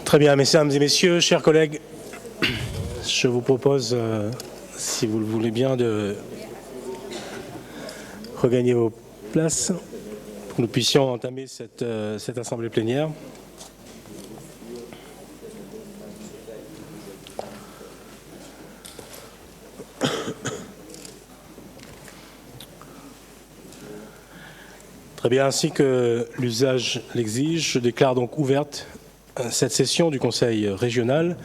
Très bien, mesdames et messieurs, chers collègues, je vous propose, si vous le voulez bien, de regagner vos places pour que nous puissions entamer cette assemblée plénière. Très bien, ainsi que l'usage l'exige, je déclare donc ouverte cette session du Conseil régional.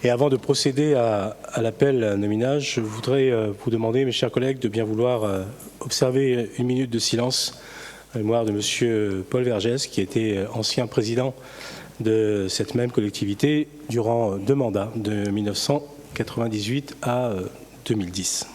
Et avant de procéder à l'appel nominal, je voudrais vous demander, mes chers collègues, de bien vouloir observer une minute de silence en mémoire de M. Paul Vergès, qui était ancien président de cette même collectivité durant 2 mandats, de 1998 à 2010.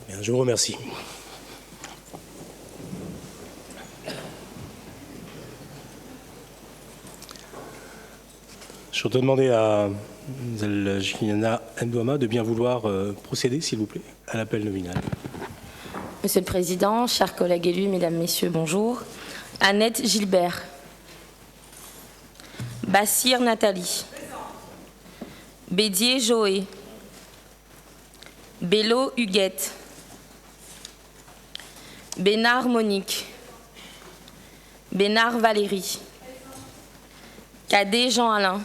Bien, je vous remercie. Je voudrais demander à Mme Juliana Ndouama de bien vouloir procéder, s'il vous plaît, à l'appel nominal. Monsieur le Président, chers collègues élus, Mesdames, Messieurs, bonjour. Annette Gilbert. Bassir Nathalie. Bédier Joé. Bello Huguette. Bénard Monique. Bénard Valérie. Cadet Jean-Alain.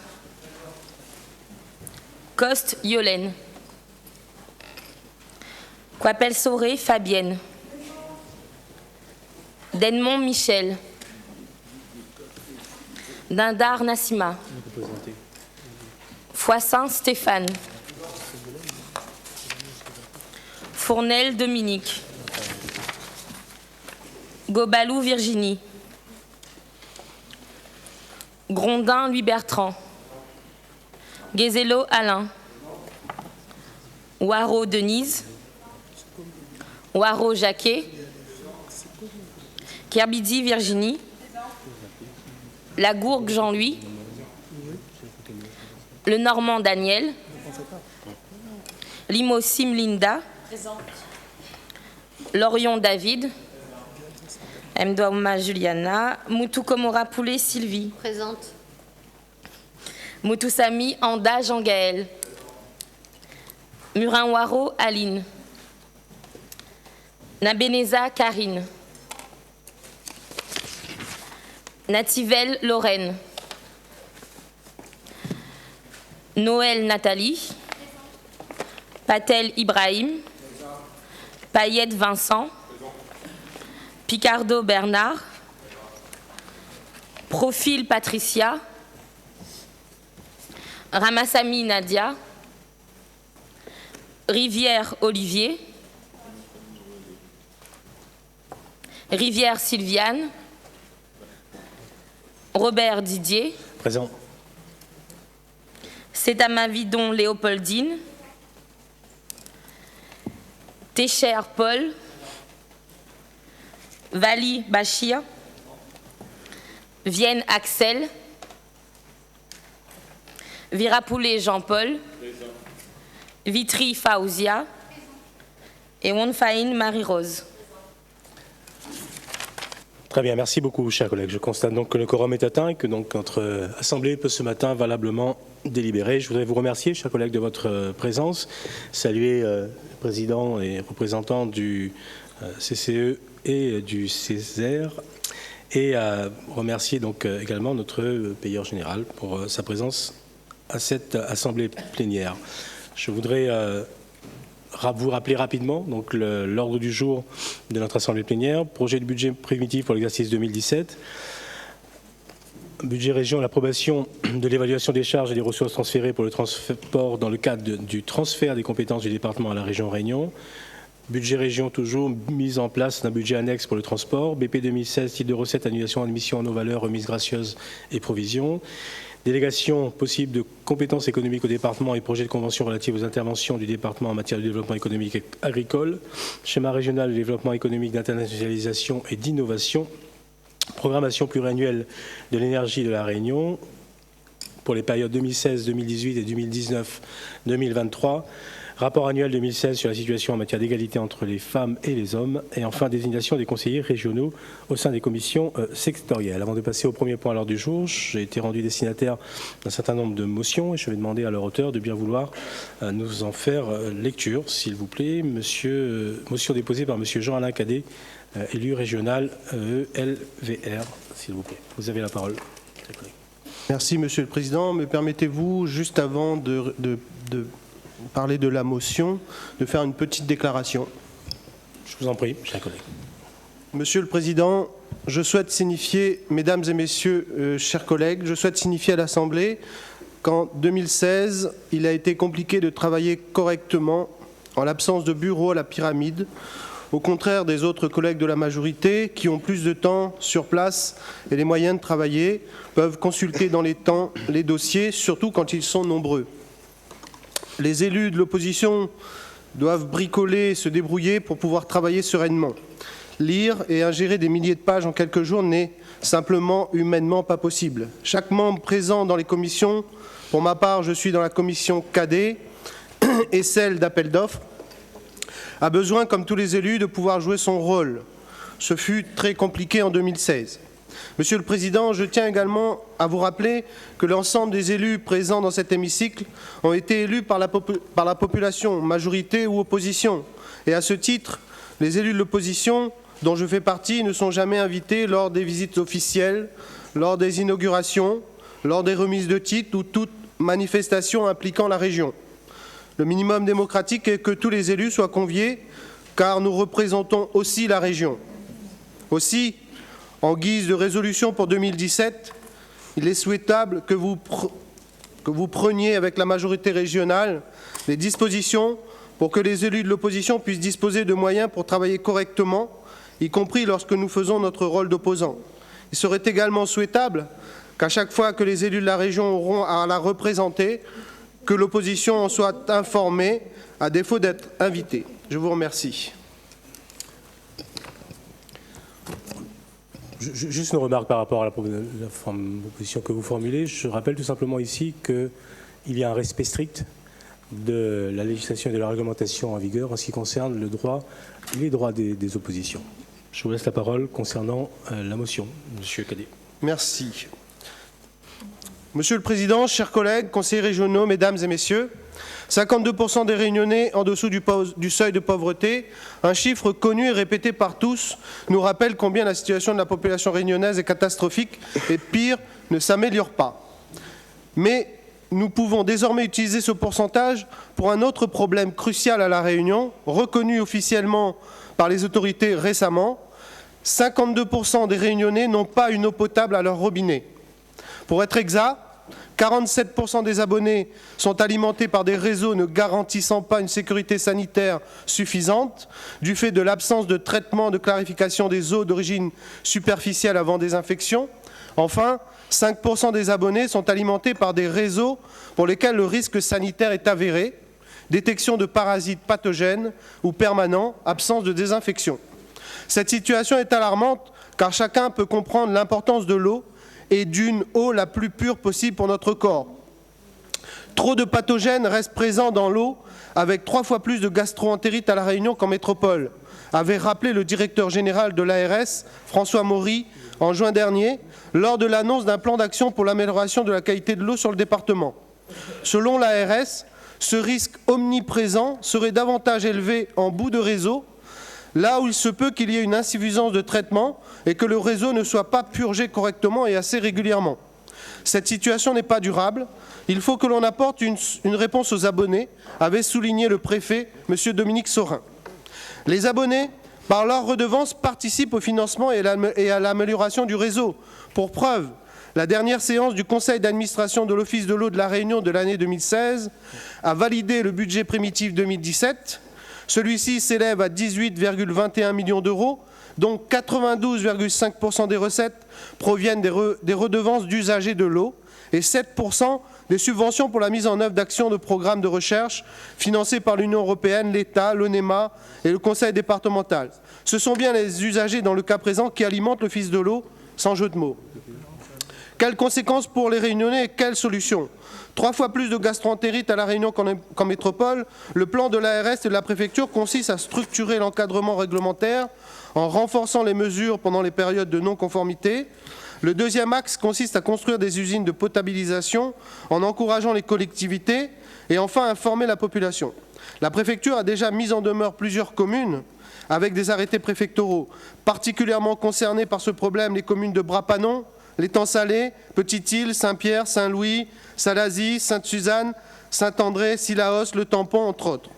Coste Yolène. Coipel Sauré Fabienne. Denmont Michel. Dindar Nassima. Foissin Stéphane. Fournel Dominique. Gobalou Virginie. Grondin Louis Bertrand. Guézello Alain. Ouaro Denise. Ouaro Jacquet. Kerbidi Virginie. Lagourgue Jean-Louis. Le Normand Daniel. Limossim Linda. Lorion David. Mdouma Juliana. Moutou Komora Poulet Sylvie. Présente. Moutou Sami Anda Jean-Gaël. Murin Waro Aline. Nabeneza Karine. Nativelle Lorraine. Noël Nathalie. Patel Ibrahim. Payette Vincent. Picardo Bernard. Profil Patricia. Ramassami Nadia. Rivière Olivier. Rivière Sylviane. Robert Didier. Présent. Sétamavidon Léopoldine. Técher Paul. Vali Bachir. Vienne Axel. Virapoulet Jean-Paul. Vitry Faouzia. Et Wonfaïn Marie-Rose. Très bien, merci beaucoup, chers collègues. Je constate donc que le quorum est atteint et que donc notre assemblée peut ce matin valablement délibérer. Je voudrais vous remercier, chers collègues, de votre présence, saluer le président et représentants du CCE et du Césaire et remercier donc également notre payeur général pour sa présence à cette assemblée plénière. Je voudrais vous rappeler rapidement donc l'ordre du jour de notre assemblée plénière. Projet de budget primitif pour l'exercice 2017. Budget région, l'approbation de l'évaluation des charges et des ressources transférées pour le transport dans le cadre du transfert des compétences du département à la région Réunion. Budget région toujours, mise en place d'un budget annexe pour le transport. BP 2016, titre de recettes, annulation, admission en nos valeurs, remise gracieuse et provisions. Délégation possible de compétences économiques au département et projet de convention relative aux interventions du département en matière de développement économique et agricole. Schéma régional de développement économique, d'internationalisation et d'innovation. Programmation pluriannuelle de l'énergie de la Réunion pour les périodes 2016-2018 et 2019-2023. Rapport annuel 2016 sur la situation en matière d'égalité entre les femmes et les hommes. Et enfin, désignation des conseillers régionaux au sein des commissions sectorielles. Avant de passer au premier point à l'ordre du jour, j'ai été rendu destinataire d'un certain nombre de motions et je vais demander à leur auteur de bien vouloir nous en faire lecture, s'il vous plaît. Motion déposée par monsieur Jean-Alain Cadet, élu régional LVR, s'il vous plaît. Vous avez la parole. Merci, Monsieur le Président. Me permettez-vous, juste avant de parler de la motion, de faire une petite déclaration? Je vous en prie, chers collègues. Monsieur le Président, je souhaite signifier, mesdames et messieurs, chers collègues, je souhaite signifier à l'Assemblée qu'en 2016, il a été compliqué de travailler correctement en l'absence de bureau à la pyramide, au contraire des autres collègues de la majorité qui ont plus de temps sur place et les moyens de travailler, peuvent consulter dans les temps les dossiers, surtout quand ils sont nombreux. Les élus de l'opposition doivent bricoler et se débrouiller pour pouvoir travailler sereinement. Lire et ingérer des milliers de pages en quelques jours n'est simplement humainement pas possible. Chaque membre présent dans les commissions, pour ma part je suis dans la commission cadet et celle d'appel d'offres, a besoin, comme tous les élus, de pouvoir jouer son rôle. Ce fut très compliqué en 2016. Monsieur le Président, je tiens également à vous rappeler que l'ensemble des élus présents dans cet hémicycle ont été élus par la population, majorité ou opposition. Et à ce titre, les élus de l'opposition, dont je fais partie, ne sont jamais invités lors des visites officielles, lors des inaugurations, lors des remises de titres ou toute manifestation impliquant la région. Le minimum démocratique est que tous les élus soient conviés, car nous représentons aussi la région. Aussi, en guise de résolution pour 2017, il est souhaitable que vous preniez avec la majorité régionale les dispositions pour que les élus de l'opposition puissent disposer de moyens pour travailler correctement, y compris lorsque nous faisons notre rôle d'opposant. Il serait également souhaitable qu'à chaque fois que les élus de la région auront à la représenter, que l'opposition en soit informée, à défaut d'être invitée. Je vous remercie. Juste une remarque par rapport à la proposition que vous formulez. Je rappelle tout simplement ici qu'il y a un respect strict de la législation et de la réglementation en vigueur en ce qui concerne les droits des oppositions. Je vous laisse la parole concernant la motion. Monsieur Cadet. Merci. Monsieur le Président, chers collègues, conseillers régionaux, mesdames et messieurs, 52% des Réunionnais en dessous du seuil de pauvreté, un chiffre connu et répété par tous, nous rappelle combien la situation de la population réunionnaise est catastrophique et pire, ne s'améliore pas. Mais nous pouvons désormais utiliser ce pourcentage pour un autre problème crucial à La Réunion, reconnu officiellement par les autorités récemment. 52% des Réunionnais n'ont pas une eau potable à leur robinet. Pour être exact, 47% des abonnés sont alimentés par des réseaux ne garantissant pas une sécurité sanitaire suffisante du fait de l'absence de traitement de clarification des eaux d'origine superficielle avant désinfection. Enfin, 5% des abonnés sont alimentés par des réseaux pour lesquels le risque sanitaire est avéré, détection de parasites pathogènes ou permanents, absence de désinfection. Cette situation est alarmante car chacun peut comprendre l'importance de l'eau et d'une eau la plus pure possible pour notre corps. Trop de pathogènes restent présents dans l'eau, avec 3 fois plus de gastro-entérite à La Réunion qu'en métropole, avait rappelé le directeur général de l'ARS, François Maury, en juin dernier, lors de l'annonce d'un plan d'action pour l'amélioration de la qualité de l'eau sur le département. Selon l'ARS, ce risque omniprésent serait davantage élevé en bout de réseau, là où il se peut qu'il y ait une insuffisance de traitement et que le réseau ne soit pas purgé correctement et assez régulièrement. Cette situation n'est pas durable. Il faut que l'on apporte une réponse aux abonnés, avait souligné le préfet, M. Dominique Saurin. Les abonnés, par leur redevance, participent au financement et à l'amélioration du réseau. Pour preuve, la dernière séance du conseil d'administration de l'Office de l'eau de la Réunion de l'année 2016 a validé le budget primitif 2017. Celui-ci s'élève à 18,21 millions d'euros, dont 92,5% des recettes proviennent des redevances d'usagers de l'eau et 7% des subventions pour la mise en œuvre d'actions de programmes de recherche financés par l'Union européenne, l'État, l'ONEMA et le conseil départemental. Ce sont bien les usagers, dans le cas présent, qui alimentent l'Office de l'eau, sans jeu de mots. Quelles conséquences pour les Réunionnais et quelles solutions ? 3 fois plus de gastro-entérite à La Réunion qu'en métropole. Le plan de l'ARS et de la préfecture consiste à structurer l'encadrement réglementaire en renforçant les mesures pendant les périodes de non-conformité. Le deuxième axe consiste à construire des usines de potabilisation en encourageant les collectivités et enfin informer la population. La préfecture a déjà mis en demeure plusieurs communes avec des arrêtés préfectoraux. Particulièrement concernées par ce problème, les communes de Bras-Panon, l'Étang Salé, Petite-Île, Saint-Pierre, Saint-Louis, Salazie, Sainte-Suzanne, Saint-André, Sillaos, Le Tampon, entre autres.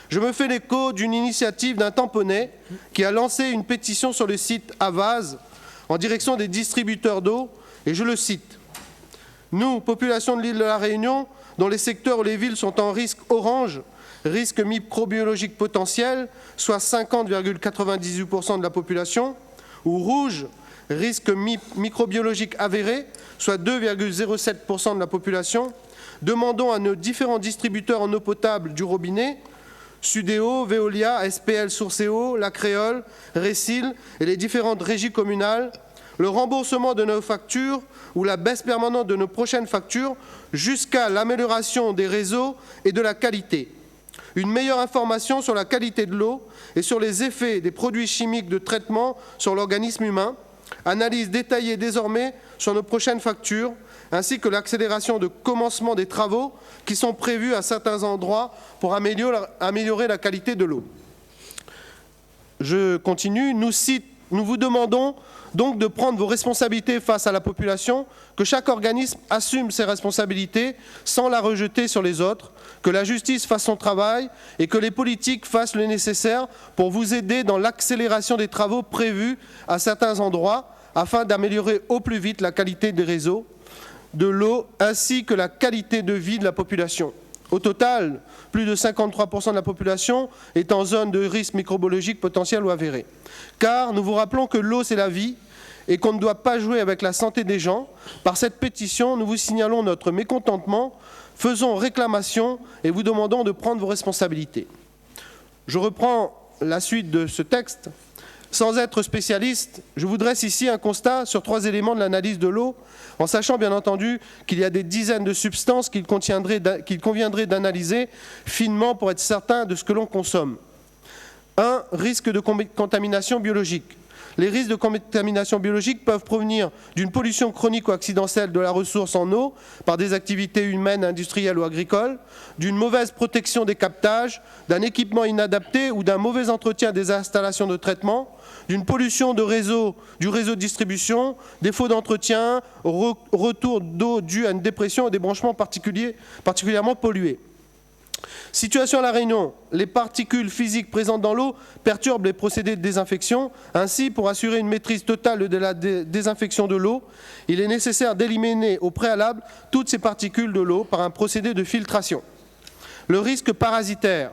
Je me fais l'écho d'une initiative d'un Tamponnais qui a lancé une pétition sur le site Avaz en direction des distributeurs d'eau, et je le cite. « Nous, population de l'île de la Réunion, dont les secteurs où les villes sont en risque orange, risque microbiologique potentiel, soit 50,98% de la population, ou rouge, risque microbiologique avéré, soit 2,07% de la population, demandons à nos différents distributeurs en eau potable du robinet, Sudéo, Veolia, SPL Sourcéo, La Créole, Récil et les différentes régies communales, le remboursement de nos factures ou la baisse permanente de nos prochaines factures jusqu'à l'amélioration des réseaux et de la qualité. Une meilleure information sur la qualité de l'eau et sur les effets des produits chimiques de traitement sur l'organisme humain, analyse détaillée désormais sur nos prochaines factures, ainsi que l'accélération de commencement des travaux qui sont prévus à certains endroits pour améliorer la qualité de l'eau. Je continue. Nous vous demandons donc de prendre vos responsabilités face à la population, que chaque organisme assume ses responsabilités sans la rejeter sur les autres, que la justice fasse son travail et que les politiques fassent le nécessaire pour vous aider dans l'accélération des travaux prévus à certains endroits afin d'améliorer au plus vite la qualité des réseaux, de l'eau ainsi que la qualité de vie de la population. Au total, plus de 53% de la population est en zone de risque microbiologique potentiel ou avéré. Car nous vous rappelons que l'eau, c'est la vie et qu'on ne doit pas jouer avec la santé des gens. Par cette pétition, nous vous signalons notre mécontentement, faisons réclamation et vous demandons de prendre vos responsabilités. Je reprends la suite de ce texte. Sans être spécialiste, je vous dresse ici un constat sur 3 éléments de l'analyse de l'eau, en sachant bien entendu qu'il y a des dizaines de substances qu'il conviendrait d'analyser finement pour être certain de ce que l'on consomme. 1. Risque de contamination biologique. Les risques de contamination biologique peuvent provenir d'une pollution chronique ou accidentelle de la ressource en eau par des activités humaines, industrielles ou agricoles, d'une mauvaise protection des captages, d'un équipement inadapté ou d'un mauvais entretien des installations de traitement, d'une pollution du réseau de distribution, défaut d'entretien, retour d'eau dû à une dépression et des branchements particulièrement pollués. Situation à La Réunion, les particules physiques présentes dans l'eau perturbent les procédés de désinfection. Ainsi, pour assurer une maîtrise totale de la désinfection de l'eau, il est nécessaire d'éliminer au préalable toutes ces particules de l'eau par un procédé de filtration. Le risque parasitaire.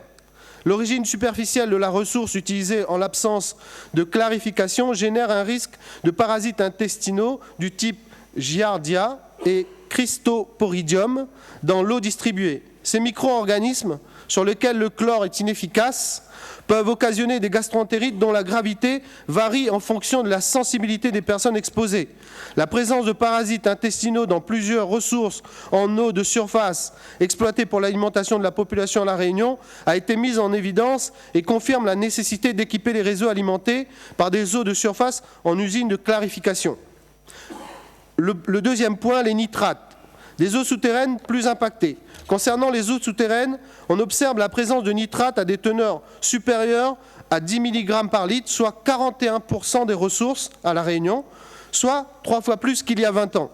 L'origine superficielle de la ressource utilisée en l'absence de clarification génère un risque de parasites intestinaux du type Giardia et Christoporidium dans l'eau distribuée. Ces micro-organismes, sur lesquels le chlore est inefficace, peuvent occasionner des gastro-entérites dont la gravité varie en fonction de la sensibilité des personnes exposées. La présence de parasites intestinaux dans plusieurs ressources en eau de surface exploitées pour l'alimentation de la population à La Réunion a été mise en évidence et confirme la nécessité d'équiper les réseaux alimentés par des eaux de surface en usines de clarification. Le deuxième point, les nitrates. Des eaux souterraines plus impactées. Concernant les eaux souterraines, on observe la présence de nitrates à des teneurs supérieures à 10 mg par litre, soit 41% des ressources à La Réunion, soit 3 fois plus qu'il y a 20 ans,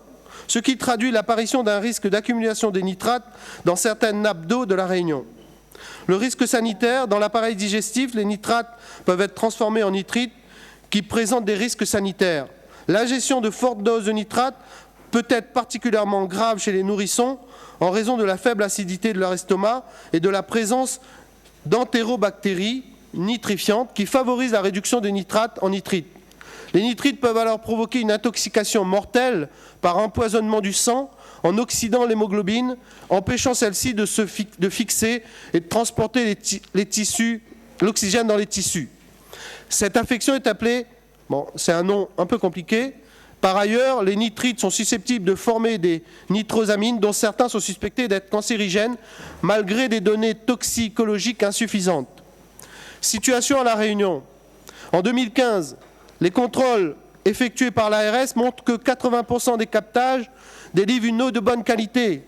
ce qui traduit l'apparition d'un risque d'accumulation des nitrates dans certaines nappes d'eau de La Réunion. Le risque sanitaire, dans l'appareil digestif, les nitrates peuvent être transformés en nitrites qui présentent des risques sanitaires. L'ingestion de fortes doses de nitrates peut être particulièrement grave chez les nourrissons en raison de la faible acidité de leur estomac et de la présence d'entérobactéries nitrifiantes qui favorisent la réduction des nitrates en nitrites. Les nitrites peuvent alors provoquer une intoxication mortelle par empoisonnement du sang en oxydant l'hémoglobine, empêchant celle-ci de fixer et de transporter l'oxygène dans les tissus. Cette infection est appelée, c'est un nom un peu compliqué. Par ailleurs, les nitrites sont susceptibles de former des nitrosamines dont certains sont suspectés d'être cancérigènes malgré des données toxicologiques insuffisantes. Situation à La Réunion. En 2015, les contrôles effectués par l'ARS montrent que 80% des captages délivrent une eau de bonne qualité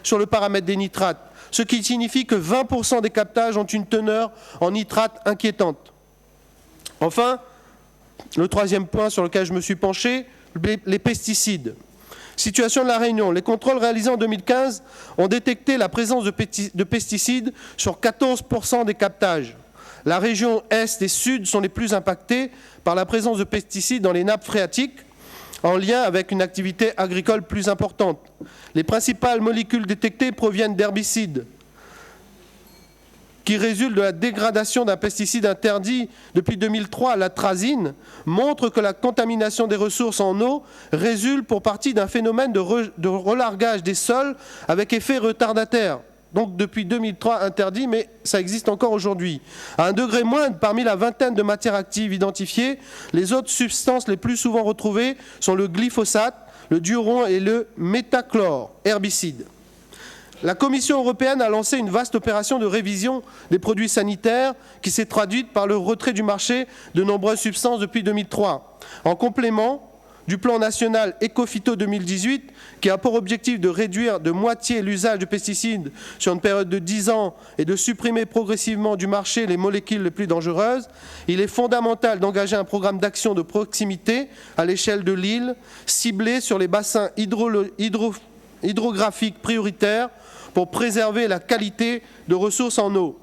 sur le paramètre des nitrates, ce qui signifie que 20% des captages ont une teneur en nitrates inquiétante. Enfin, le troisième point sur lequel je me suis penché, les pesticides. Situation de La Réunion. Les contrôles réalisés en 2015 ont détecté la présence de pesticides sur 14% des captages. La région Est et Sud sont les plus impactées par la présence de pesticides dans les nappes phréatiques, en lien avec une activité agricole plus importante. Les principales molécules détectées proviennent d'herbicides qui résultent de la dégradation d'un pesticide interdit depuis 2003, l'atrazine, montre que la contamination des ressources en eau résulte pour partie d'un phénomène de relargage des sols avec effet retardataire. Donc depuis 2003 interdit, mais ça existe encore aujourd'hui. À un degré moindre, parmi la vingtaine de matières actives identifiées, les autres substances les plus souvent retrouvées sont le glyphosate, le duron et le métachlore, herbicide. La Commission européenne a lancé une vaste opération de révision des produits sanitaires qui s'est traduite par le retrait du marché de nombreuses substances depuis 2003. En complément du plan national Ecophyto 2018, qui a pour objectif de réduire de moitié l'usage de pesticides sur une période de 10 ans et de supprimer progressivement du marché les molécules les plus dangereuses, il est fondamental d'engager un programme d'action de proximité à l'échelle de l'île, ciblé sur les bassins hydrographiques prioritaires pour préserver la qualité de ressources en eau.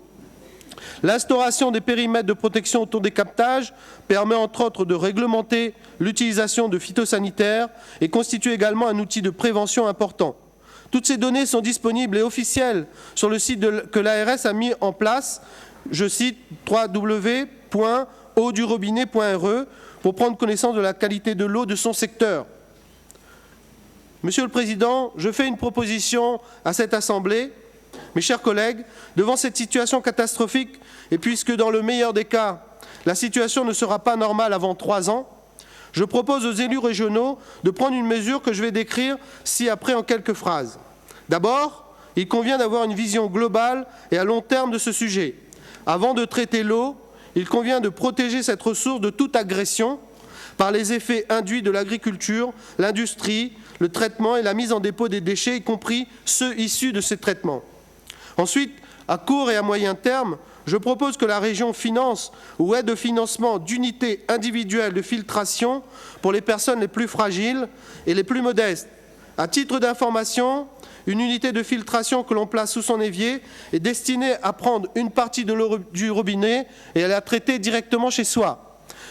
L'instauration des périmètres de protection autour des captages permet entre autres de réglementer l'utilisation de phytosanitaires et constitue également un outil de prévention important. Toutes ces données sont disponibles et officielles sur le site que l'ARS a mis en place, je cite www.eaudurobinet.re, pour prendre connaissance de la qualité de l'eau de son secteur. Monsieur le Président, je fais une proposition à cette Assemblée. Mes chers collègues, devant cette situation catastrophique, et puisque dans le meilleur des cas, la situation ne sera pas normale avant 3 ans, je propose aux élus régionaux de prendre une mesure que je vais décrire ci-après en quelques phrases. D'abord, il convient d'avoir une vision globale et à long terme de ce sujet. Avant de traiter l'eau, il convient de protéger cette ressource de toute agression par les effets induits de l'agriculture, l'industrie, le traitement et la mise en dépôt des déchets, y compris ceux issus de ces traitements. Ensuite, à court et à moyen terme, je propose que la région finance ou aide au financement d'unités individuelles de filtration pour les personnes les plus fragiles et les plus modestes. À titre d'information, une unité de filtration que l'on place sous son évier est destinée à prendre une partie de l'eau du robinet et à la traiter directement chez soi.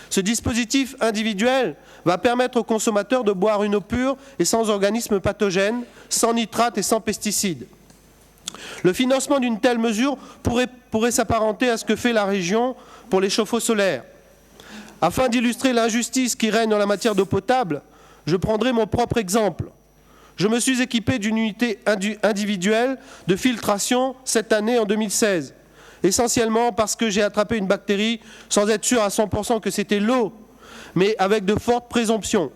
Ce dispositif individuel va permettre aux consommateurs de boire une eau pure et sans organismes pathogènes, sans nitrates et sans pesticides. Le financement d'une telle mesure pourrait s'apparenter à ce que fait la région pour les chauffe-eau solaires. Afin d'illustrer l'injustice qui règne en la matière d'eau potable, je prendrai mon propre exemple. Je me suis équipé d'une unité individuelle de filtration cette année en 2016. Essentiellement parce que j'ai attrapé une bactérie sans être sûr à 100% que c'était l'eau, mais avec de fortes présomptions.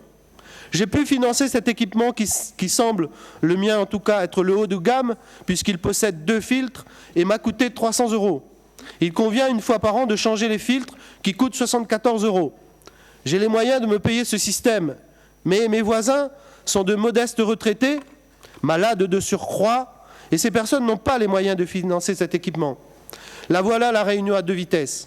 J'ai pu financer cet équipement qui semble, le mien en tout cas, être le haut de gamme, puisqu'il possède 2 filtres et m'a coûté 300 €. Il convient une fois par an de changer les filtres qui coûtent 74 €. J'ai les moyens de me payer ce système, mais mes voisins sont de modestes retraités, malades de surcroît, et ces personnes n'ont pas les moyens de financer cet équipement. La voilà la Réunion à 2 vitesses.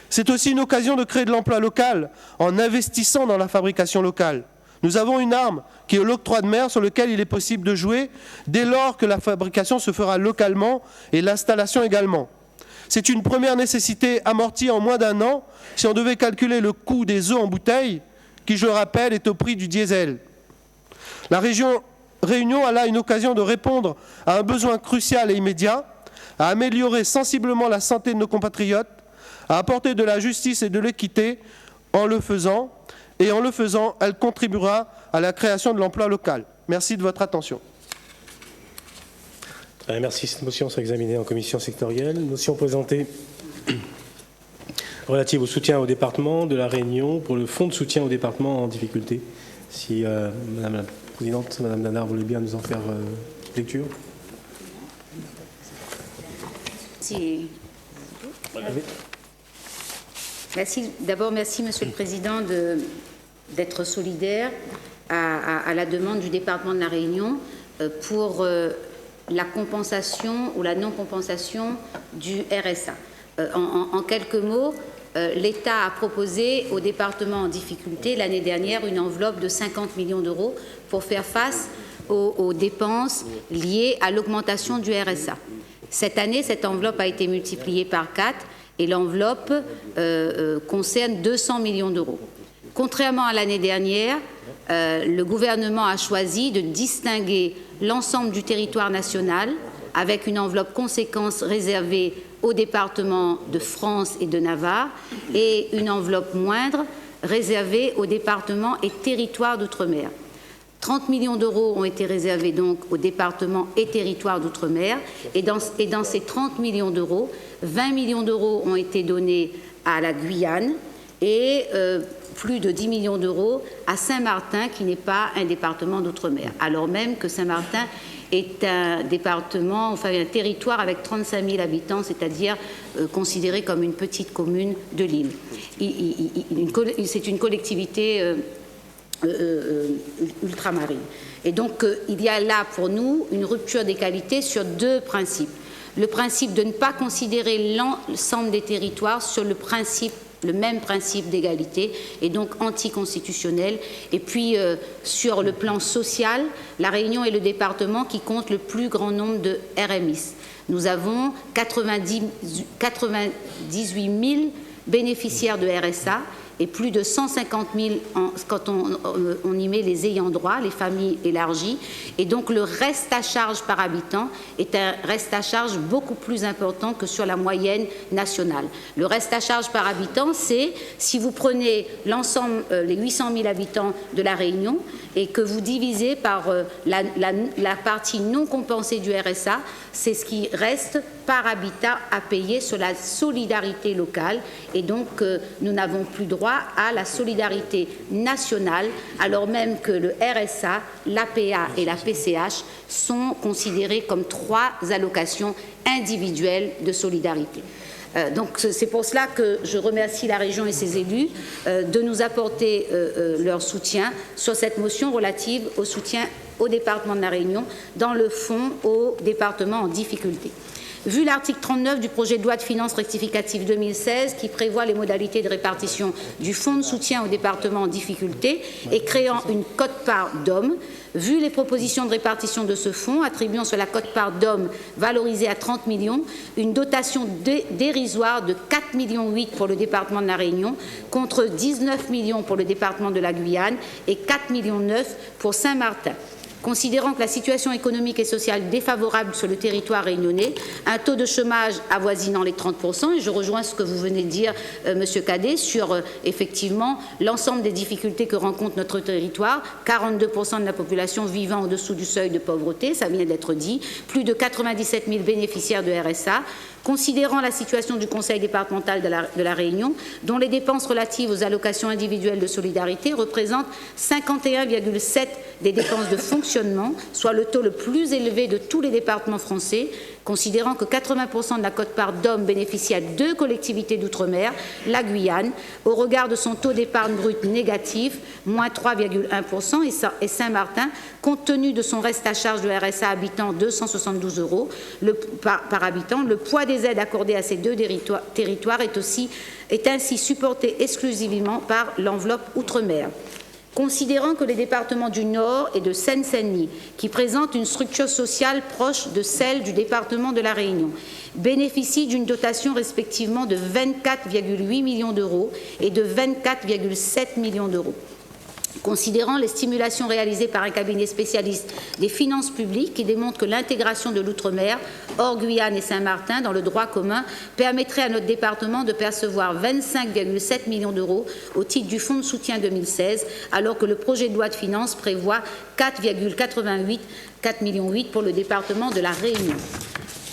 C'est aussi une occasion de créer de l'emploi local en investissant dans la fabrication locale. Nous avons une arme qui est l'octroi de mer sur lequel il est possible de jouer dès lors que la fabrication se fera localement et l'installation également. C'est une première nécessité amortie en moins d'1 an si on devait calculer le coût des œufs en bouteille, qui, je le rappelle, est au prix du diesel. La région Réunion a là une occasion de répondre à un besoin crucial et immédiat, à améliorer sensiblement la santé de nos compatriotes, à apporter de la justice et de l'équité en le faisant, et en le faisant, elle contribuera à la création de l'emploi local. Merci de votre attention. Merci. Cette motion sera examinée en commission sectorielle. Motion présentée relative au soutien au département de la Réunion pour le fonds de soutien au département en difficulté. Si Madame la Présidente, Madame Danard voulait bien nous en faire lecture. Merci. D'abord, merci Monsieur le Président d'être solidaire à la demande du département de la Réunion pour la compensation ou la non-compensation du RSA. En quelques mots, l'État a proposé au département en difficulté l'année dernière une enveloppe de 50 millions d'euros pour faire face aux dépenses liées à l'augmentation du RSA. Cette année, cette enveloppe a été multipliée par 4 et l'enveloppe concerne 200 millions d'euros. Contrairement à l'année dernière, le gouvernement a choisi de distinguer l'ensemble du territoire national avec une enveloppe conséquence réservée aux départements de France et de Navarre et une enveloppe moindre réservée aux départements et territoires d'outre-mer. 30 millions d'euros ont été réservés donc aux départements et territoires d'outre-mer et dans ces 30 millions d'euros, 20 millions d'euros ont été donnés à la Guyane et plus de 10 millions d'euros à Saint-Martin, qui n'est pas un département d'outre-mer, alors même que Saint-Martin est un département, enfin un territoire avec 35 000 habitants, c'est-à-dire considéré comme une petite commune de l'île. C'est une collectivité ultramarine. Et donc, il y a là pour nous une rupture d'égalité sur 2 principes. Le principe de ne pas considérer l'ensemble des territoires sur le même principe d'égalité et donc anticonstitutionnel. Et puis, sur le plan social, la Réunion est le département qui compte le plus grand nombre de RMIs. Nous avons 98 000 bénéficiaires de RSA et plus de 150 000 quand on y met les ayants droit, les familles élargies. Et donc le reste à charge par habitant est un reste à charge beaucoup plus important que sur la moyenne nationale. Le reste à charge par habitant, c'est si vous prenez l'ensemble, les 800 000 habitants de la Réunion et que vous divisez par la partie non compensée du RSA, c'est ce qui reste par habitant à payer sur la solidarité locale. Et donc, nous n'avons plus droit à la solidarité nationale, alors même que le RSA, l'APA et la PCH sont considérés comme 3 allocations individuelles de solidarité. Donc c'est pour cela que je remercie la région et ses élus de nous apporter leur soutien sur cette motion relative au soutien au département de la Réunion dans le fonds au département en difficulté. Vu l'article 39 du projet de loi de finances rectificative 2016 qui prévoit les modalités de répartition du fonds de soutien au département en difficulté et créant une quote-part d'hommes, vu les propositions de répartition de ce fonds, attribuant sur la quote-part d'hommes valorisée à 30 millions, une dotation dérisoire de 4,8 millions pour le département de la Réunion, contre 19 millions pour le département de la Guyane et 4,9 millions pour Saint-Martin. Considérant que la situation économique et sociale défavorable sur le territoire réunionnais, un taux de chômage avoisinant les 30%, et je rejoins ce que vous venez de dire, Monsieur Cadet, sur effectivement l'ensemble des difficultés que rencontre notre territoire, 42% de la population vivant au-dessous du seuil de pauvreté, ça vient d'être dit, plus de 97 000 bénéficiaires de RSA, considérant la situation du Conseil départemental de la Réunion, dont les dépenses relatives aux allocations individuelles de solidarité représentent 51,7% des dépenses de fonctionnement, soit le taux le plus élevé de tous les départements français, Considérant que 80% de la quote-part d'hommes bénéficie à 2 collectivités d'outre-mer, la Guyane, au regard de son taux d'épargne brute négatif, moins 3,1%, et Saint-Martin, compte tenu de son reste à charge de RSA habitant 272 € par habitant, le poids des aides accordées à ces deux territoires est ainsi supporté exclusivement par l'enveloppe outre-mer. Considérant que les départements du Nord et de Seine-Saint-Denis, qui présentent une structure sociale proche de celle du département de La Réunion, bénéficient d'une dotation respectivement de 24,8 millions d'euros et de 24,7 millions d'euros. Considérant les stimulations réalisées par un cabinet spécialiste des finances publiques qui démontre que l'intégration de l'outre-mer, hors Guyane et Saint-Martin, dans le droit commun, permettrait à notre département de percevoir 25,7 millions d'euros au titre du Fonds de soutien 2016, alors que le projet de loi de finances prévoit 4,8 millions pour le département de La Réunion.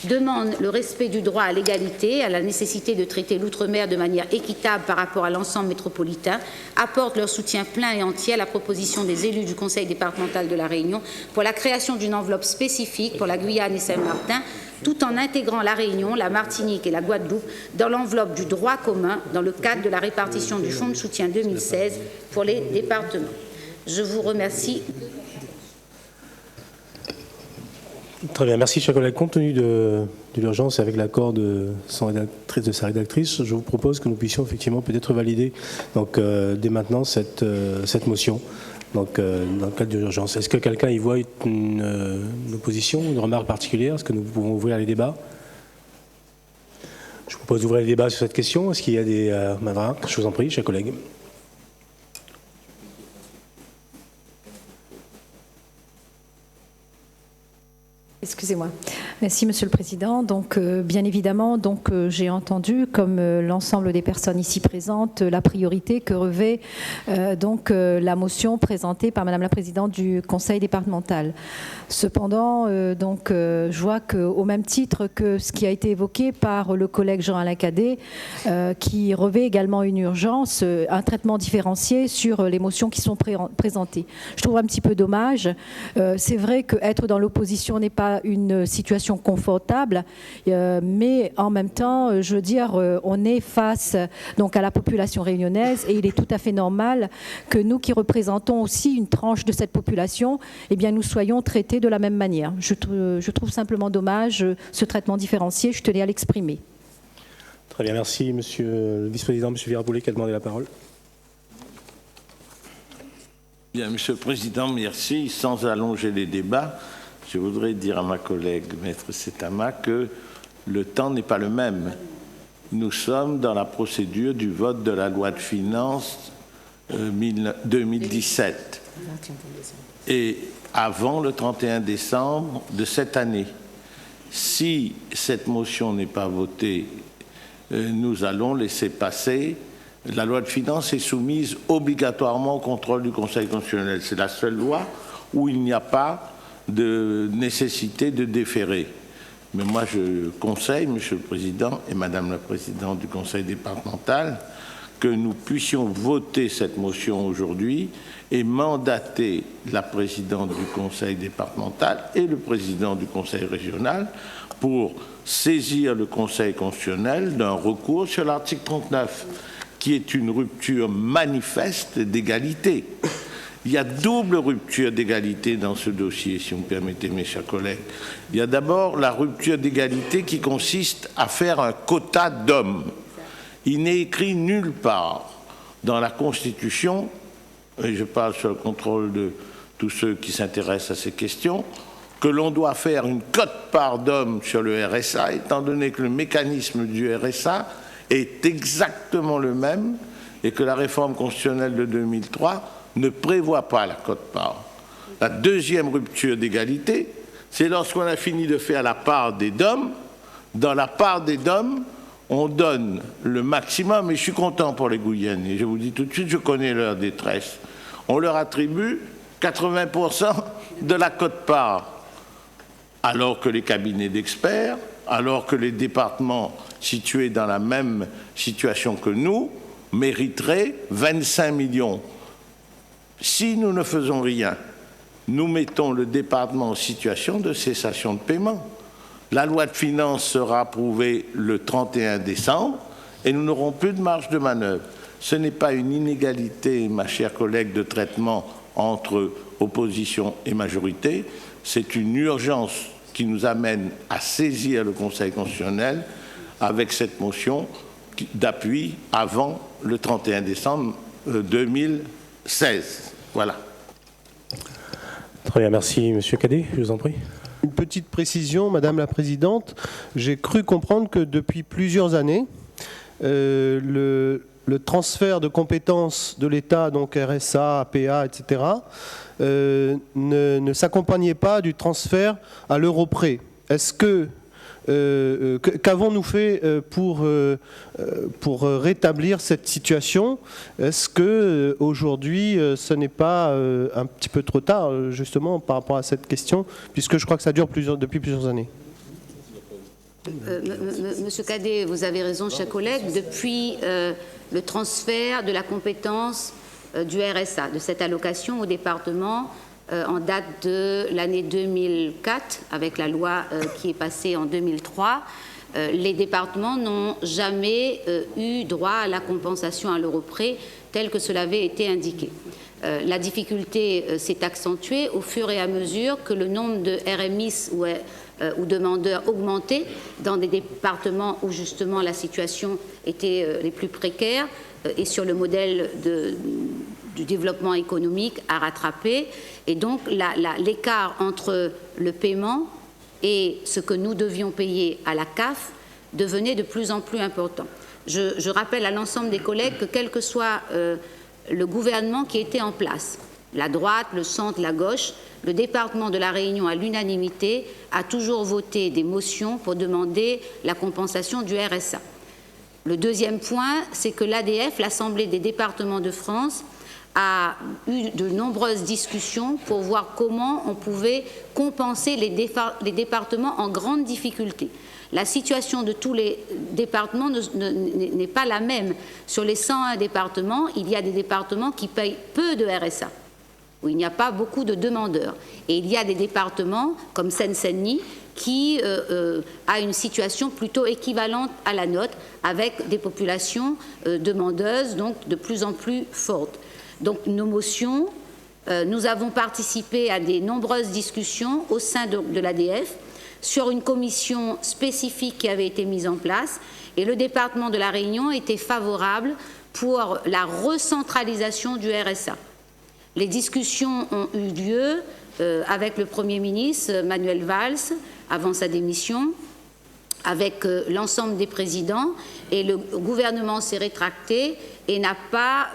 Demande le respect du droit à l'égalité, à la nécessité de traiter l'outre-mer de manière équitable par rapport à l'ensemble métropolitain, apporte leur soutien plein et entier à la proposition des élus du Conseil départemental de La Réunion pour la création d'une enveloppe spécifique pour la Guyane et Saint-Martin, tout en intégrant La Réunion, la Martinique et la Guadeloupe dans l'enveloppe du droit commun dans le cadre de la répartition du Fonds de soutien 2016 pour les départements. Je vous remercie. Très bien, merci chers collègues. Compte tenu de l'urgence et avec l'accord de sa rédactrice, je vous propose que nous puissions effectivement peut-être valider donc, dès maintenant cette motion donc, dans le cadre de l'urgence. Est-ce que quelqu'un y voit une opposition, une remarque particulière? Est-ce que nous pouvons ouvrir les débats? Je vous propose d'ouvrir les débats sur cette question. Est-ce qu'il y a des remarques? Je vous en prie, chers collègues. Excusez-moi. Merci, Monsieur le Président. Donc, bien évidemment, j'ai entendu, comme l'ensemble des personnes ici présentes, la priorité que revêt la motion présentée par Madame la Présidente du Conseil départemental. Cependant, je vois qu'au même titre que ce qui a été évoqué par le collègue Jean-Alain Cadet, qui revêt également une urgence, un traitement différencié sur les motions qui sont présentées. Je trouve un petit peu dommage. C'est vrai qu'être dans l'opposition n'est pas une situation confortable, mais en même temps, je veux dire, on est face donc à la population réunionnaise et il est tout à fait normal que nous qui représentons aussi une tranche de cette population, eh bien, nous soyons traités de la même manière. Je trouve simplement dommage ce traitement différencié, je tenais à l'exprimer. Très bien, merci Monsieur le Vice-président, Monsieur Viraboulet qui a demandé la parole. Bien, Monsieur le Président, merci. Sans allonger les débats, je voudrais dire à ma collègue Maître Setama que le temps n'est pas le même. Nous sommes dans la procédure du vote de la loi de finances 2017 et avant le 31 décembre de cette année. Si cette motion n'est pas votée, nous allons laisser passer. La loi de finances est soumise obligatoirement au contrôle du Conseil constitutionnel. C'est la seule loi où il n'y a pas de nécessité de déférer. Mais moi, je conseille, Monsieur le Président et Madame la Présidente du Conseil départemental, que nous puissions voter cette motion aujourd'hui et mandater la Présidente du Conseil départemental et le Président du Conseil régional pour saisir le Conseil constitutionnel d'un recours sur l'article 39, qui est une rupture manifeste d'égalité. Il y a double rupture d'égalité dans ce dossier, si vous me permettez, mes chers collègues. Il y a d'abord la rupture d'égalité qui consiste à faire un quota d'hommes. Il n'est écrit nulle part dans la Constitution, et je parle sur le contrôle de tous ceux qui s'intéressent à ces questions, que l'on doit faire une quote-part d'hommes sur le RSA, étant donné que le mécanisme du RSA est exactement le même et que la réforme constitutionnelle de 2003 ne prévoit pas la quote-part. La deuxième rupture d'égalité, c'est lorsqu'on a fini de faire la part des DOM. Dans la part des DOM, on donne le maximum, et je suis content pour les Guyanais, je vous dis tout de suite, je connais leur détresse. On leur attribue 80% de la quote-part, alors que les cabinets d'experts, alors que les départements situés dans la même situation que nous mériteraient 25 millions. Si nous ne faisons rien, nous mettons le département en situation de cessation de paiement. La loi de finances sera approuvée le 31 décembre et nous n'aurons plus de marge de manœuvre. Ce n'est pas une inégalité, ma chère collègue, de traitement entre opposition et majorité, c'est une urgence qui nous amène à saisir le Conseil constitutionnel avec cette motion d'appui avant le 31 décembre 2016. Voilà. Très bien, merci. Monsieur Cadet, je vous en prie. Une petite précision, Madame la Présidente. J'ai cru comprendre que depuis plusieurs années, le transfert de compétences de l'État, donc RSA, APA, etc., ne s'accompagnait pas du transfert à l'euro près. Est-ce que qu'avons-nous fait pour rétablir cette situation? Est-ce que aujourd'hui ce n'est pas un petit peu trop tard justement par rapport à cette question, puisque je crois que ça dure depuis plusieurs années? Monsieur Cadet, vous avez raison, chers collègues. Depuis le transfert de la compétence du RSA, de cette allocation au département, en date de l'année 2004, avec la loi qui est passée en 2003, les départements n'ont jamais eu droit à la compensation à l'euro près, tel que cela avait été indiqué. La difficulté s'est accentuée au fur et à mesure que le nombre de RMIs ou demandeurs augmentait dans des départements où justement la situation était les plus précaires et sur le modèle du développement économique à rattraper. Et donc l'écart entre le paiement et ce que nous devions payer à la CAF devenait de plus en plus important. Je rappelle à l'ensemble des collègues que quel que soit le gouvernement qui était en place, la droite, le centre, la gauche, le département de la Réunion à l'unanimité a toujours voté des motions pour demander la compensation du RSA. Le deuxième point, c'est que l'ADF, l'Assemblée des départements de France, a eu de nombreuses discussions pour voir comment on pouvait compenser les départements en grande difficulté. La situation de tous les départements n'est pas la même. Sur les 101 départements, il y a des départements qui payent peu de RSA, où il n'y a pas beaucoup de demandeurs. Et il y a des départements, comme Seine-Saint-Denis, qui a une situation plutôt équivalente à la nôtre, avec des populations demandeuses, donc de plus en plus fortes. Donc nos motions, nous avons participé à de nombreuses discussions au sein de l'ADF sur une commission spécifique qui avait été mise en place, et le département de la Réunion était favorable pour la recentralisation du RSA. Les discussions ont eu lieu avec le Premier ministre Manuel Valls avant sa démission, avec l'ensemble des présidents, et le gouvernement s'est rétracté et n'a pas,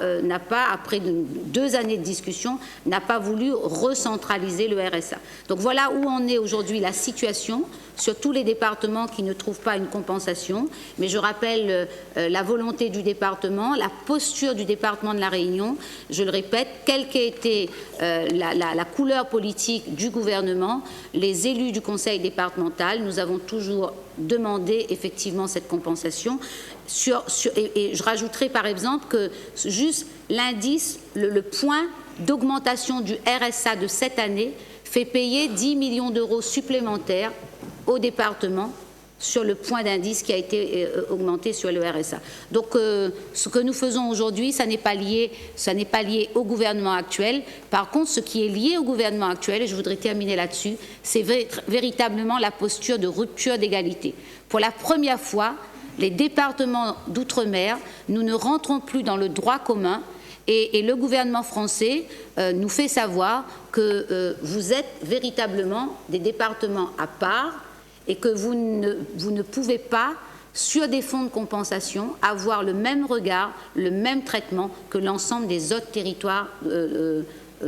après 2 années de discussion, n'a pas voulu recentraliser le RSA. Donc voilà où en est aujourd'hui la situation sur tous les départements qui ne trouvent pas une compensation. Mais je rappelle la volonté du département, la posture du département de la Réunion. Je le répète, quelle qu'ait été la couleur politique du gouvernement, les élus du conseil départemental, nous avons toujours demandé effectivement cette compensation. Et je rajouterai par exemple que juste l'indice, le point d'augmentation du RSA de cette année fait payer 10 millions d'euros supplémentaires au département sur le point d'indice qui a été augmenté sur le RSA. Donc ce que nous faisons aujourd'hui, ça n'est pas lié au gouvernement actuel. Par contre, ce qui est lié au gouvernement actuel, et je voudrais terminer là-dessus, c'est véritablement la posture de rupture d'égalité. Pour la première fois, les départements d'outre-mer, nous ne rentrons plus dans le droit commun, et le gouvernement français nous fait savoir que vous êtes véritablement des départements à part et que vous ne pouvez pas, sur des fonds de compensation, avoir le même regard, le même traitement que l'ensemble des autres territoires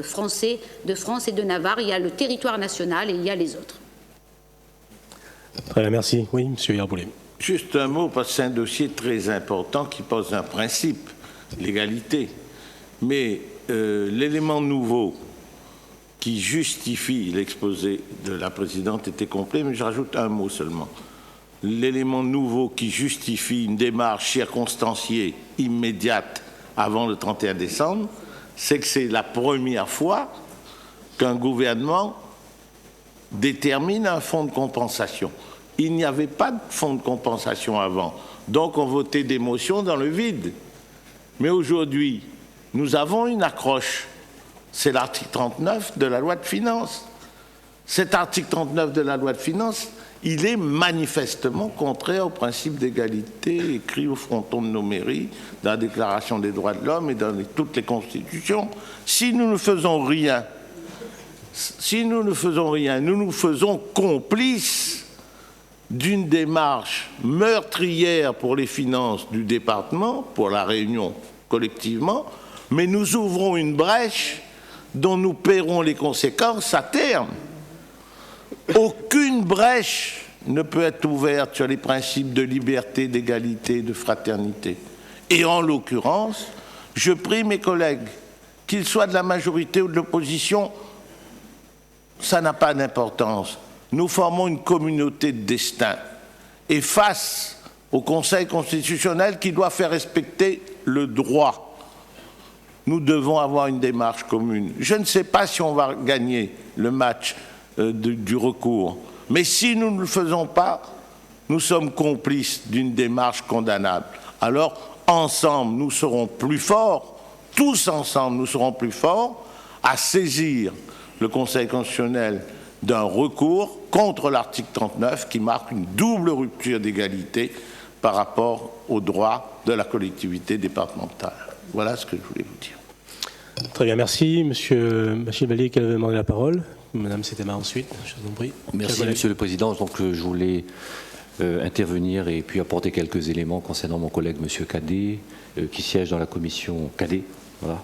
français, de France et de Navarre. Il y a le territoire national et il y a les autres. Très bien, merci. Oui, monsieur Herboulet. Juste un mot, parce que c'est un dossier très important qui pose un principe, l'égalité. Mais l'élément nouveau qui justifie l'exposé de la présidente était complet, mais je rajoute un mot seulement. L'élément nouveau qui justifie une démarche circonstanciée, immédiate, avant le 31 décembre, c'est que c'est la première fois qu'un gouvernement détermine un fonds de compensation. il n'y avait pas de fonds de compensation avant. Donc on votait des motions dans le vide. Mais aujourd'hui, nous avons une accroche. C'est l'article 39 de la loi de finances. Cet article 39 de la loi de finances, il est manifestement contraire au principe d'égalité écrit au fronton de nos mairies, dans la Déclaration des droits de l'homme et dans toutes les constitutions. Si nous ne faisons rien, nous nous faisons complices d'une démarche meurtrière pour les finances du département, pour la Réunion collectivement, mais nous ouvrons une brèche dont nous paierons les conséquences à terme. Aucune brèche ne peut être ouverte sur les principes de liberté, d'égalité, de fraternité. Et en l'occurrence, je prie mes collègues, qu'ils soient de la majorité ou de l'opposition, ça n'a pas d'importance. Nous formons une communauté de destin. Et face au Conseil constitutionnel qui doit faire respecter le droit, nous devons avoir une démarche commune. Je ne sais pas si on va gagner le match du recours, mais si nous ne le faisons pas, nous sommes complices d'une démarche condamnable. Alors, ensemble, nous serons plus forts, tous ensemble, nous serons plus forts à saisir le Conseil constitutionnel d'un recours contre l'article 39 qui marque une double rupture d'égalité par rapport aux droits de la collectivité départementale. Voilà ce que je voulais vous dire. Très bien, merci. Monsieur Bachir-Valier, qui avait demandé la parole. Madame Setema ensuite, je vous en prie. Merci Monsieur le Président. Donc je voulais intervenir et puis apporter quelques éléments concernant mon collègue Monsieur Cadet, qui siège dans la commission Cadet. Voilà.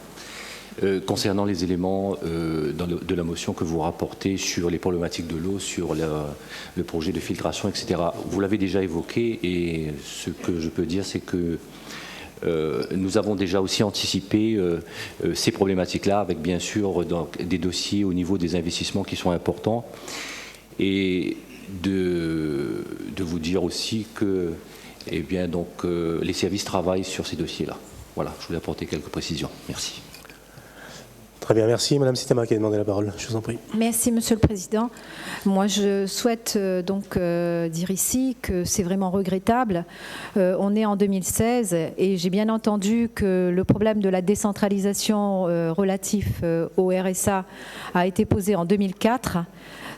Concernant les éléments de la motion que vous rapportez sur les problématiques de l'eau, sur le projet de filtration, etc. Vous l'avez déjà évoqué et ce que je peux dire, c'est que nous avons déjà aussi anticipé ces problématiques-là avec bien sûr donc, des dossiers au niveau des investissements qui sont importants et de vous dire aussi que eh bien, donc, les services travaillent sur ces dossiers-là. Voilà, je voulais apporter quelques précisions. Merci. Très bien, merci. Madame Sitema qui a demandé la parole. Je vous en prie. Merci, Monsieur le Président. Moi, je souhaite dire ici que c'est vraiment regrettable. On est en 2016 et j'ai bien entendu que le problème de la décentralisation relatif au RSA a été posé en 2004.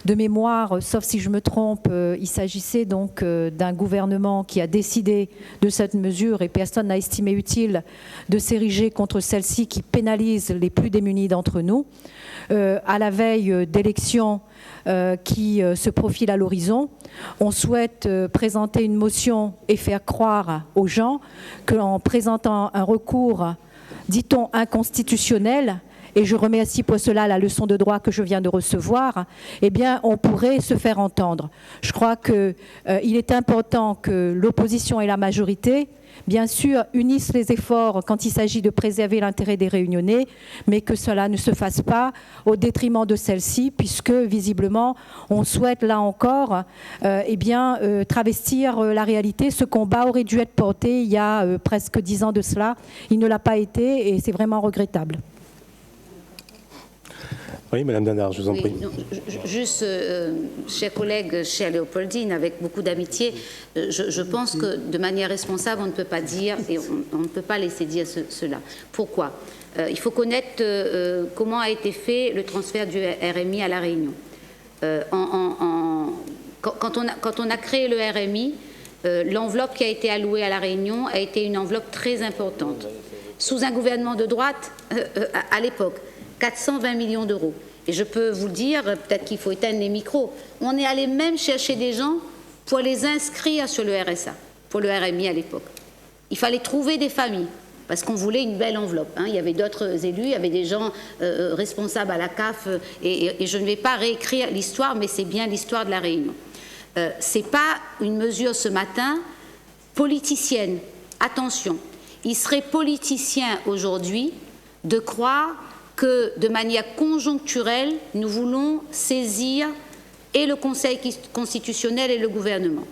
De mémoire, sauf si je me trompe, il s'agissait donc d'un gouvernement qui a décidé de cette mesure et personne n'a estimé utile de s'ériger contre celle-ci qui pénalise les plus démunis d'entre nous. À la veille d'élections qui se profilent à l'horizon, on souhaite présenter une motion et faire croire aux gens qu'en présentant un recours, dit-on, inconstitutionnel, et je remercie pour cela la leçon de droit que je viens de recevoir, eh bien, on pourrait se faire entendre. Je crois qu'il est important que l'opposition et la majorité, bien sûr, unissent les efforts quand il s'agit de préserver l'intérêt des Réunionnais, mais que cela ne se fasse pas au détriment de celle-ci, puisque, visiblement, on souhaite, là encore, travestir la réalité. Ce combat aurait dû être porté il y a presque 10 ans de cela. Il ne l'a pas été et c'est vraiment regrettable. Oui, Madame Dindar, je vous en prie. Non, juste, chers collègues, chère Léopoldine, avec beaucoup d'amitié, je pense que de manière responsable, on ne peut pas dire, et on ne peut pas laisser dire cela. Pourquoi ? Il faut connaître comment a été fait le transfert du RMI à La Réunion. Quand on a créé le RMI, l'enveloppe qui a été allouée à La Réunion a été une enveloppe très importante. Sous un gouvernement de droite, à l'époque, 420 millions d'euros. Et je peux vous le dire, peut-être qu'il faut éteindre les micros, on est allé même chercher des gens pour les inscrire sur le RSA, pour le RMI à l'époque. Il fallait trouver des familles, parce qu'on voulait une belle enveloppe. Il y avait d'autres élus, il y avait des gens responsables à la CAF, et je ne vais pas réécrire l'histoire, mais c'est bien l'histoire de La Réunion. Ce n'est pas une mesure ce matin politicienne. Attention, il serait politicien aujourd'hui de croire que de manière conjoncturelle, nous voulons saisir et le Conseil constitutionnel et le gouvernement.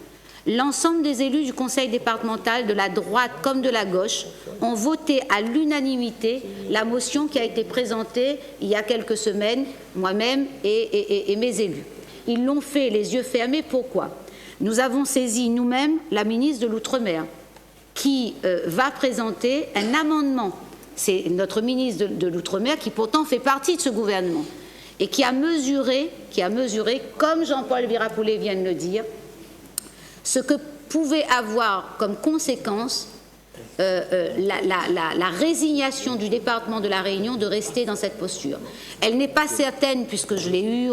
L'ensemble des élus du Conseil départemental, de la droite comme de la gauche, ont voté à l'unanimité la motion qui a été présentée il y a quelques semaines, moi-même et mes élus. Ils l'ont fait les yeux fermés. Pourquoi ? Nous avons saisi nous-mêmes la ministre de l'Outre-mer qui va présenter un amendement. C'est notre ministre de l'Outre-mer qui pourtant fait partie de ce gouvernement et qui a mesuré, comme Jean-Paul Virapoulet vient de le dire, ce que pouvait avoir comme conséquence la résignation du département de la Réunion de rester dans cette posture. Elle n'est pas certaine, puisque je l'ai eu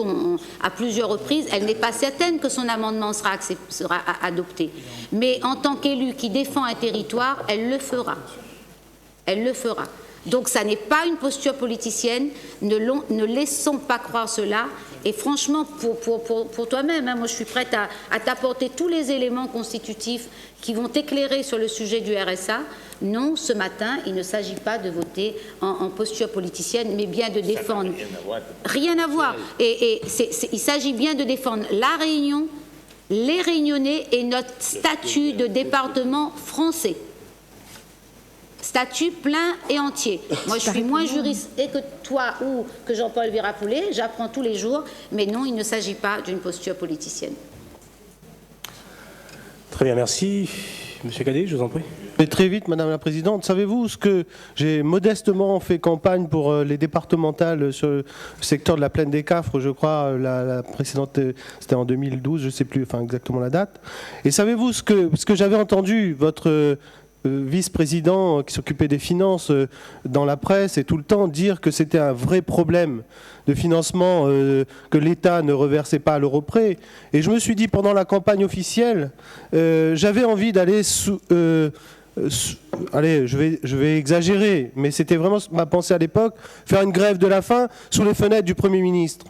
à plusieurs reprises, elle n'est pas certaine que son amendement sera adopté. Mais en tant qu'élue qui défend un territoire, elle le fera. Elle le fera. Donc ça n'est pas une posture politicienne, ne laissons pas croire cela. Et franchement, pour toi-même, hein, moi je suis prête à t'apporter tous les éléments constitutifs qui vont t'éclairer sur le sujet du RSA. Non, ce matin, il ne s'agit pas de voter en posture politicienne, mais bien de défendre. Rien à voir. Et il s'agit bien de défendre la Réunion, les Réunionnais et notre statut de département français. Statut plein et entier. Moi, je suis moins juriste et que toi ou que Jean-Paul Virapoulet, j'apprends tous les jours, mais non, il ne s'agit pas d'une posture politicienne. Très bien, merci. Monsieur Cadet, je vous en prie. Mais très vite, Madame la Présidente, savez-vous ce que j'ai modestement fait campagne pour les départementales sur le secteur de la plaine des Cafres, je crois, la précédente, c'était en 2012, je ne sais plus enfin, exactement la date. Et savez-vous ce que j'avais entendu, votre vice-président qui s'occupait des finances dans la presse et tout le temps dire que c'était un vrai problème de financement, que l'État ne reversait pas à l'euro près. Et je me suis dit pendant la campagne officielle, j'avais envie d'aller allez, je vais exagérer, mais c'était vraiment ma pensée à l'époque, faire une grève de la faim sous les fenêtres du Premier ministre.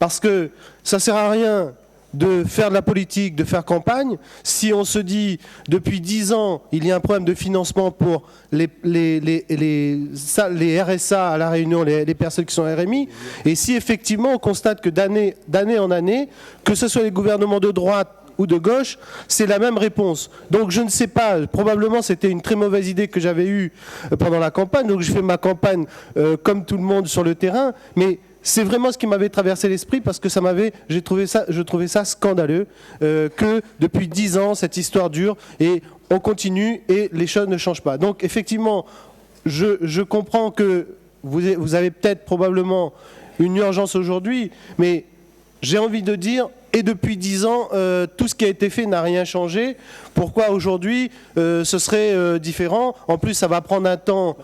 Parce que ça ne sert à rien de faire de la politique, de faire campagne, si on se dit depuis 10 ans il y a un problème de financement pour les RSA à La Réunion, les personnes qui sont RMI, et si effectivement on constate que d'année en année, que ce soit les gouvernements de droite ou de gauche, c'est la même réponse. Donc je ne sais pas, probablement c'était une très mauvaise idée que j'avais eue pendant la campagne, donc je fais ma campagne comme tout le monde sur le terrain, mais c'est vraiment ce qui m'avait traversé l'esprit parce que je trouvais ça scandaleux que depuis 10 ans cette histoire dure et on continue et les choses ne changent pas. Donc effectivement, je comprends que vous avez peut-être probablement une urgence aujourd'hui, mais j'ai envie de dire, et depuis 10 ans, tout ce qui a été fait n'a rien changé. Pourquoi aujourd'hui ce serait différent? En plus, ça va prendre un temps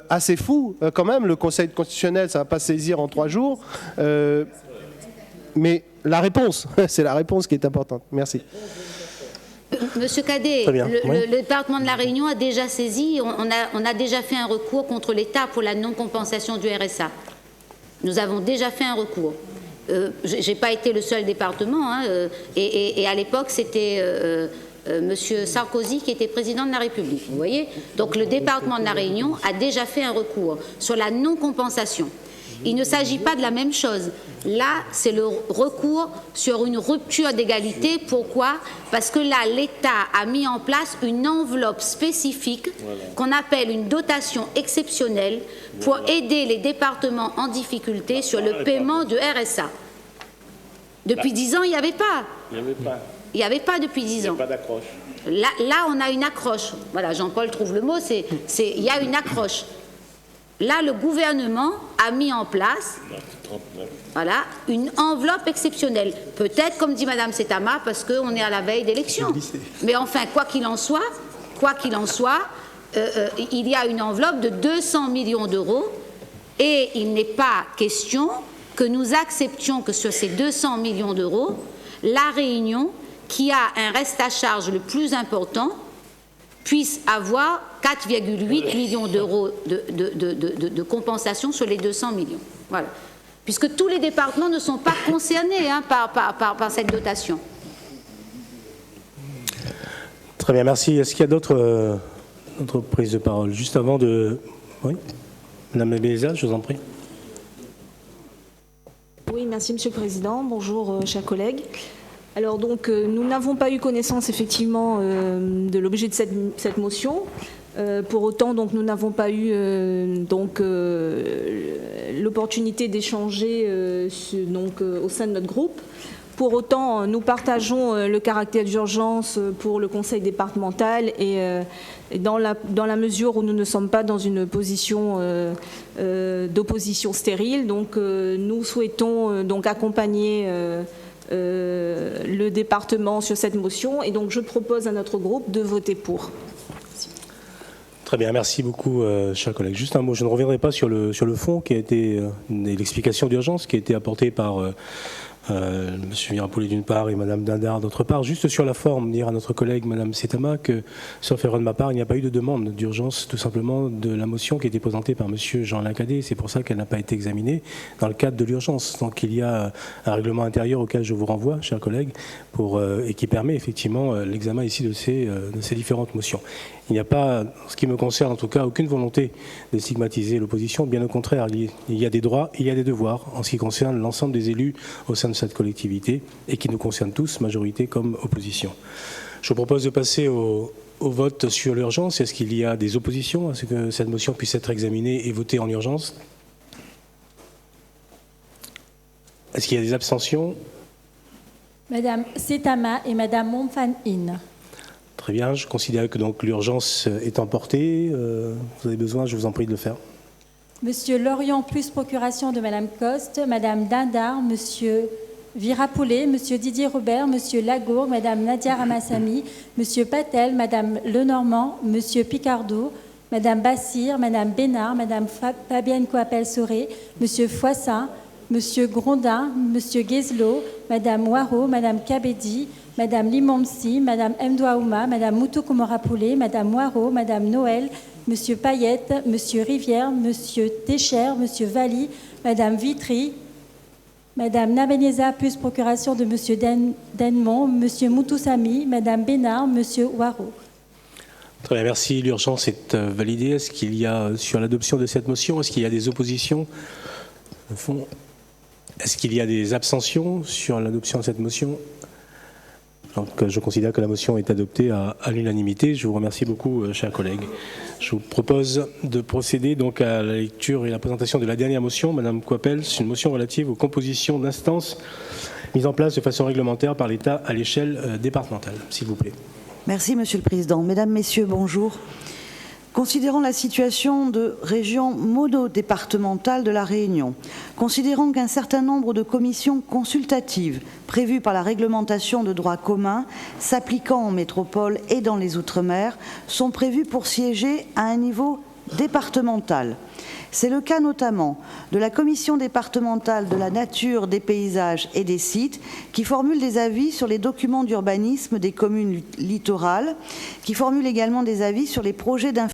assez fou quand même. Le Conseil constitutionnel, ça ne va pas saisir en 3 jours. Mais la réponse, c'est la réponse qui est importante. Merci. Monsieur Cadet, le département de la Réunion a déjà saisi, on a déjà fait un recours contre l'État pour la non-compensation du RSA. Nous avons déjà fait un recours. Je n'ai pas été le seul département, hein, et à l'époque c'était Monsieur Sarkozy qui était président de la République, vous voyez. Donc le département de la Réunion a déjà fait un recours sur la non-compensation. Il ne s'agit pas de la même chose. Là, c'est le recours sur une rupture d'égalité. Pourquoi? Parce que là, l'État a mis en place une enveloppe spécifique qu'on appelle une dotation exceptionnelle pour aider les départements en difficulté sur le paiement de RSA. Depuis 10 ans, il n'y avait pas. Il n'y avait pas depuis 10 ans. Il n'y a pas d'accroche. Là, on a une accroche. Voilà, Jean-Paul trouve le mot, il y a une accroche. Là, le gouvernement a mis en place une enveloppe exceptionnelle. Peut-être, comme dit Madame Setama, parce qu'on est à la veille d'élections. Mais enfin, quoi qu'il en soit, il y a une enveloppe de 200 millions d'euros et il n'est pas question que nous acceptions que sur ces 200 millions d'euros, la Réunion, qui a un reste à charge le plus important, puisse avoir 4,8 millions d'euros de compensation sur les 200 millions. Voilà. Puisque tous les départements ne sont pas concernés par cette dotation. Très bien, merci. Est-ce qu'il y a d'autres prises de parole? Juste avant de... Oui, Madame Béza, je vous en prie. Oui, merci Monsieur le Président. Bonjour, chers collègues. Alors donc, nous n'avons pas eu connaissance effectivement de l'objet de cette motion. Pour autant, donc, nous n'avons pas eu l'opportunité d'échanger au sein de notre groupe. Pour autant, nous partageons le caractère d'urgence pour le conseil départemental et dans la mesure où nous ne sommes pas dans une position d'opposition stérile, donc nous souhaitons donc accompagner le département sur cette motion et donc je propose à notre groupe de voter pour. Très bien, merci beaucoup, chers collègues. Juste un mot, je ne reviendrai pas sur le fond qui a été l'explication d'urgence qui a été apportée par M. Virapollet d'une part et Mme Dindar d'autre part. Juste sur la forme, dire à notre collègue Mme Setama que, sauf erreur de ma part, il n'y a pas eu de demande d'urgence tout simplement de la motion qui a été présentée par M. Jean-Alain Cadet. C'est pour ça qu'elle n'a pas été examinée dans le cadre de l'urgence. Donc il y a un règlement intérieur auquel je vous renvoie, chers collègues, et qui permet effectivement l'examen ici de ces différentes motions. Il n'y a pas, en ce qui me concerne en tout cas, aucune volonté de stigmatiser l'opposition. Bien au contraire, il y a des droits, il y a des devoirs en ce qui concerne l'ensemble des élus au sein de cette collectivité et qui nous concerne tous, majorité comme opposition. Je vous propose de passer au vote sur l'urgence. Est-ce qu'il y a des oppositions à ce que cette motion puisse être examinée et votée en urgence? Est-ce qu'il y a des abstentions? Madame Setama et Madame Montfan-In. Très bien, je considère que donc l'urgence est emportée. Vous avez besoin, je vous en prie de le faire. Monsieur Lorient plus procuration de Madame Coste, Madame Dindar, Monsieur Virapollet, Monsieur Didier Robert, Monsieur Lagourgue, Madame Nadia Ramassami, Monsieur Patel, Madame Lenormand, Monsieur Picardo, Madame Bassir, Madame Bénard, Madame Fabienne Coappel-Soré, Monsieur Foissin, Monsieur Grondin, Monsieur Guézelot, Madame Waro, Madame Kabedi, Madame Limomsi, Madame Mdouaouma, Madame Moutou-Komorapolé, Madame Waro, Madame Noël, Monsieur Payette, Monsieur Rivière, Monsieur Técher, Monsieur Valli, Madame Vitry, Madame Nabeneza, plus procuration de Monsieur Denmont, Monsieur Moutoussami, Madame Bénard, Monsieur Waro. Très bien, merci. L'urgence est validée. Est-ce qu'il y a, sur l'adoption de cette motion, est-ce qu'il y a des oppositions au fond? Est-ce qu'il y a des abstentions sur l'adoption de cette motion? Donc, je considère que la motion est adoptée à l'unanimité. Je vous remercie beaucoup, chers collègues. Je vous propose de procéder donc à la lecture et la présentation de la dernière motion. Madame Coppel, c'est une motion relative aux compositions d'instances mises en place de façon réglementaire par l'État à l'échelle départementale. S'il vous plaît. Merci, Monsieur le Président. Mesdames, Messieurs, bonjour. Considérant la situation de région monodépartementale de la Réunion, considérant qu'un certain nombre de commissions consultatives prévues par la réglementation de droit commun s'appliquant en métropole et dans les Outre-mer sont prévues pour siéger à un niveau départemental. C'est le cas notamment de la Commission départementale de la nature, des paysages et des sites qui formule des avis sur les documents d'urbanisme des communes littorales, qui formule également des avis sur les projets d'infrastructures